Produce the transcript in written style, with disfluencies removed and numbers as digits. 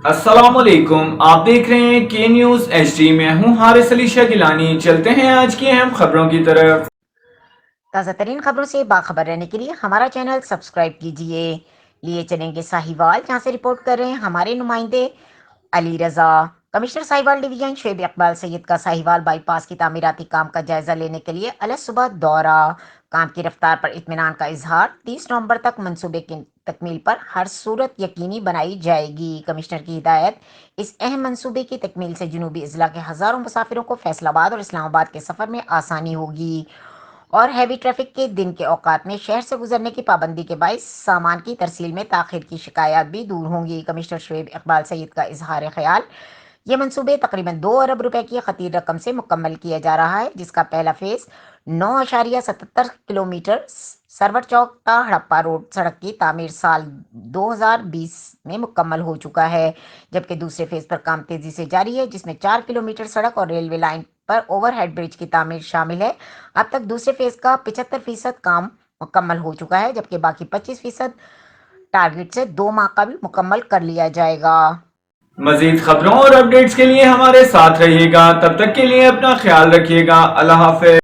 السلام علیکم، آپ دیکھ رہے ہیں کے نیوز ایچ ڈی۔ میں ہوں حارث علی شاہ گیلانی۔ چلتے ہیں آج کی اہم خبروں کی طرف۔ تازہ ترین خبروں سے باخبر رہنے کے لیے ہمارا چینل سبسکرائب کیجیے۔ لیے چلیں گے ساہیوال، جہاں سے رپورٹ کر رہے ہیں ہمارے نمائندے علی رضا۔ کمشنر ساہیوال ڈویژن شعیب اقبال سید کا ساہیوال بائی پاس کی تعمیراتی کام کا جائزہ لینے کے لیے علیہ صبح دورہ۔ کام کی رفتار پر اطمینان کا اظہار۔ 30 نومبر تک منصوبے کی تکمیل پر ہر صورت یقینی بنائی جائے گی۔ کمشنر کی ہدایت، اس اہم منصوبے کی تکمیل سے جنوبی اضلاع کے ہزاروں مسافروں کو فیصل آباد اور اسلام آباد کے سفر میں آسانی ہوگی اور ہیوی ٹریفک کے دن کے اوقات میں شہر سے گزرنے کی پابندی کے باعث سامان کی ترسیل میں تاخیر کی شکایات بھی دور ہوں گی۔ کمشنر شعیب اقبال سید کا اظہار خیال، یہ منصوبے تقریباً 2 ارب روپے کی خطیر رقم سے مکمل کیا جا رہا ہے، جس کا پہلا فیز 9.77 کلومیٹر سرور چوک تا ہڑپہ روڈ سڑک کی تعمیر سال 2020 میں مکمل ہو چکا ہے، جبکہ دوسرے فیز پر کام تیزی سے جاری ہے، جس میں 4 کلومیٹر سڑک اور ریلوے لائن پر اوور ہیڈ برج کی تعمیر شامل ہے۔ اب تک دوسرے فیز کا 75% کام مکمل ہو چکا ہے، جبکہ باقی 25% ٹارگٹ سے 2 ماہ قبل مکمل کر لیا جائے گا۔ مزید خبروں اور اپڈیٹس کے لیے ہمارے ساتھ رہیے گا، تب تک کے لیے اپنا خیال رکھیے گا۔ اللہ حافظ۔